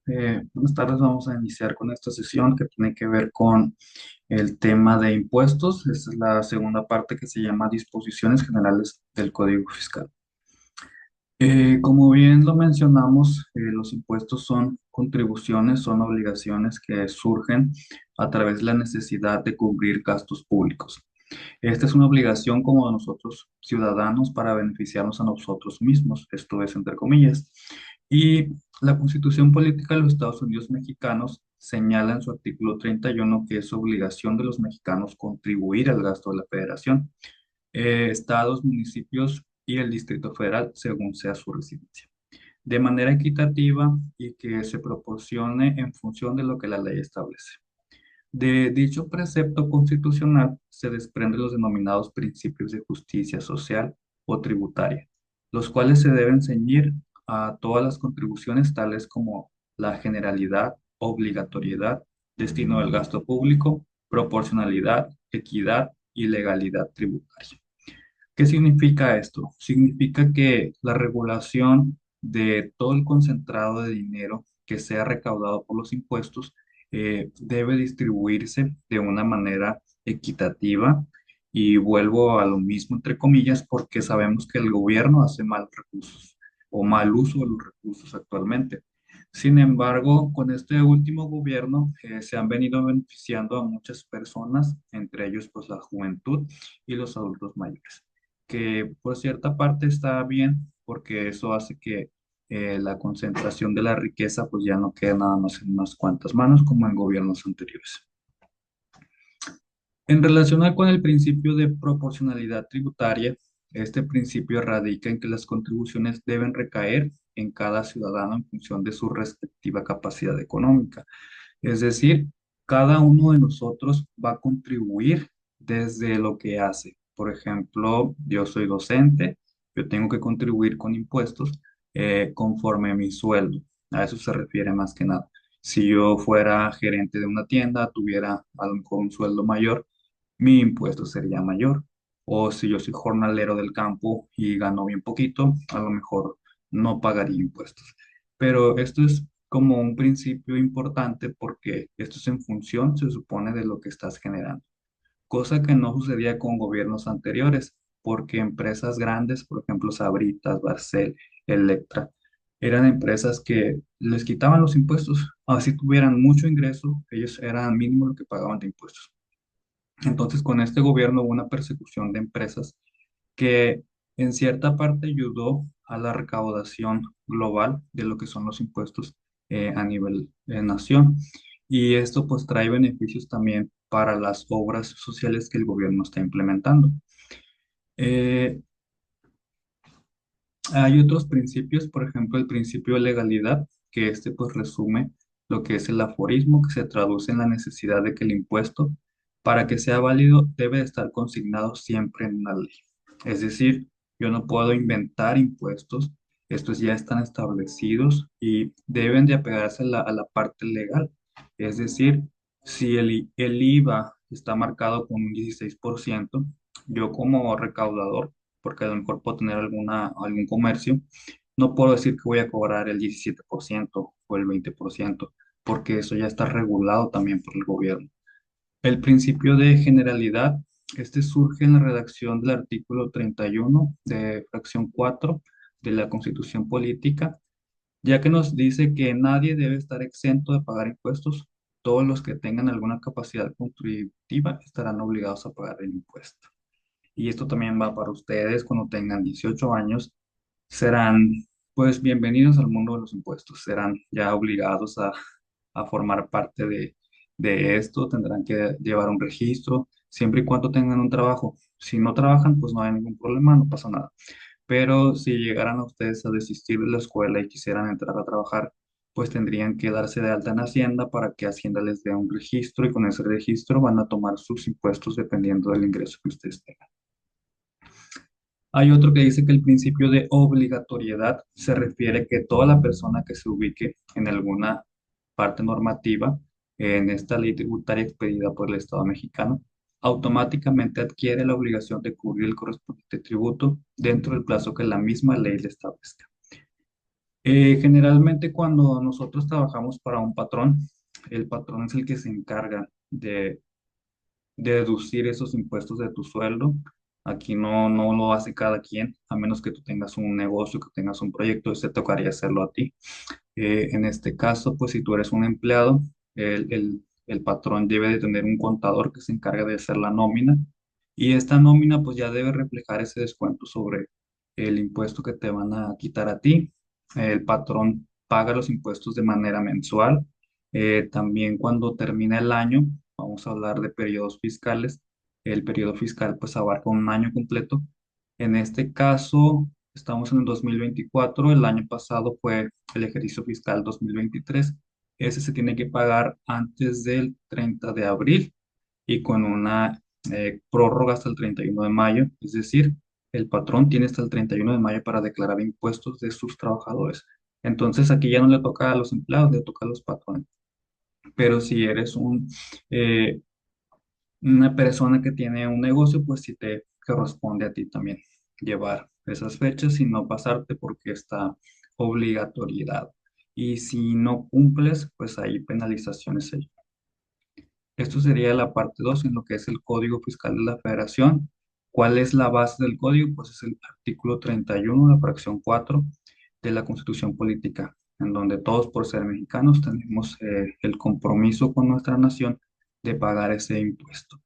Buenas tardes, vamos a iniciar con esta sesión que tiene que ver con el tema de impuestos. Esta es la segunda parte que se llama Disposiciones Generales del Código Fiscal. Como bien lo mencionamos, los impuestos son contribuciones, son obligaciones que surgen a través de la necesidad de cubrir gastos públicos. Esta es una obligación como nosotros ciudadanos para beneficiarnos a nosotros mismos, esto es entre comillas. Y la Constitución Política de los Estados Unidos Mexicanos señala en su artículo 31 que es obligación de los mexicanos contribuir al gasto de la federación, estados, municipios y el Distrito Federal según sea su residencia, de manera equitativa y que se proporcione en función de lo que la ley establece. De dicho precepto constitucional se desprenden los denominados principios de justicia social o tributaria, los cuales se deben ceñir a todas las contribuciones tales como la generalidad, obligatoriedad, destino del gasto público, proporcionalidad, equidad y legalidad tributaria. ¿Qué significa esto? Significa que la regulación de todo el concentrado de dinero que sea recaudado por los impuestos debe distribuirse de una manera equitativa y vuelvo a lo mismo entre comillas porque sabemos que el gobierno hace mal recursos o mal uso de los recursos actualmente. Sin embargo, con este último gobierno se han venido beneficiando a muchas personas, entre ellos pues la juventud y los adultos mayores, que por cierta parte está bien porque eso hace que la concentración de la riqueza pues ya no quede nada más en unas cuantas manos como en gobiernos anteriores. En relación con el principio de proporcionalidad tributaria, este principio radica en que las contribuciones deben recaer en cada ciudadano en función de su respectiva capacidad económica. Es decir, cada uno de nosotros va a contribuir desde lo que hace. Por ejemplo, yo soy docente, yo tengo que contribuir con impuestos conforme a mi sueldo. A eso se refiere más que nada. Si yo fuera gerente de una tienda, tuviera a lo mejor un sueldo mayor, mi impuesto sería mayor. O si yo soy jornalero del campo y gano bien poquito, a lo mejor no pagaría impuestos. Pero esto es como un principio importante porque esto es en función, se supone, de lo que estás generando. Cosa que no sucedía con gobiernos anteriores, porque empresas grandes, por ejemplo, Sabritas, Barcel, Electra, eran empresas que les quitaban los impuestos. Así tuvieran mucho ingreso, ellos eran mínimo lo que pagaban de impuestos. Entonces, con este gobierno hubo una persecución de empresas que en cierta parte ayudó a la recaudación global de lo que son los impuestos a nivel de nación. Y esto pues trae beneficios también para las obras sociales que el gobierno está implementando. Eh, Hay otros principios, por ejemplo, el principio de legalidad, que este pues resume lo que es el aforismo, que se traduce en la necesidad de que el impuesto, para que sea válido, debe estar consignado siempre en una ley. Es decir, yo no puedo inventar impuestos, estos ya están establecidos y deben de apegarse a la parte legal. Es decir, si el IVA está marcado con un 16%, yo como recaudador, porque a lo mejor puedo tener algún comercio, no puedo decir que voy a cobrar el 17% o el 20%, porque eso ya está regulado también por el gobierno. El principio de generalidad, este surge en la redacción del artículo 31 de fracción 4 de la Constitución Política, ya que nos dice que nadie debe estar exento de pagar impuestos. Todos los que tengan alguna capacidad contributiva estarán obligados a pagar el impuesto. Y esto también va para ustedes cuando tengan 18 años, serán pues bienvenidos al mundo de los impuestos, serán ya obligados a formar parte de esto, tendrán que llevar un registro, siempre y cuando tengan un trabajo. Si no trabajan, pues no hay ningún problema, no pasa nada. Pero si llegaran a ustedes a desistir de la escuela y quisieran entrar a trabajar, pues tendrían que darse de alta en Hacienda para que Hacienda les dé un registro y con ese registro van a tomar sus impuestos dependiendo del ingreso que ustedes tengan. Hay otro que dice que el principio de obligatoriedad se refiere que toda la persona que se ubique en alguna parte normativa en esta ley tributaria expedida por el Estado mexicano, automáticamente adquiere la obligación de cubrir el correspondiente tributo dentro del plazo que la misma ley le establezca. Generalmente cuando nosotros trabajamos para un patrón, el patrón es el que se encarga de deducir esos impuestos de tu sueldo. Aquí no lo hace cada quien, a menos que tú tengas un negocio, que tengas un proyecto, ese tocaría hacerlo a ti. En este caso, pues si tú eres un empleado, el patrón debe de tener un contador que se encarga de hacer la nómina y esta nómina pues ya debe reflejar ese descuento sobre el impuesto que te van a quitar a ti. El patrón paga los impuestos de manera mensual. También cuando termina el año, vamos a hablar de periodos fiscales. El periodo fiscal pues abarca un año completo. En este caso, estamos en el 2024. El año pasado fue el ejercicio fiscal 2023. Ese se tiene que pagar antes del 30 de abril y con una prórroga hasta el 31 de mayo. Es decir, el patrón tiene hasta el 31 de mayo para declarar impuestos de sus trabajadores. Entonces aquí ya no le toca a los empleados, le toca a los patrones. Pero si eres eh, una persona que tiene un negocio, pues sí te corresponde a ti también llevar esas fechas y no pasarte porque está obligatoriedad. Y si no cumples, pues hay penalizaciones ahí. Esto sería la parte 2 en lo que es el Código Fiscal de la Federación. ¿Cuál es la base del código? Pues es el artículo 31, la fracción 4 de la Constitución Política, en donde todos por ser mexicanos tenemos el compromiso con nuestra nación de pagar ese impuesto.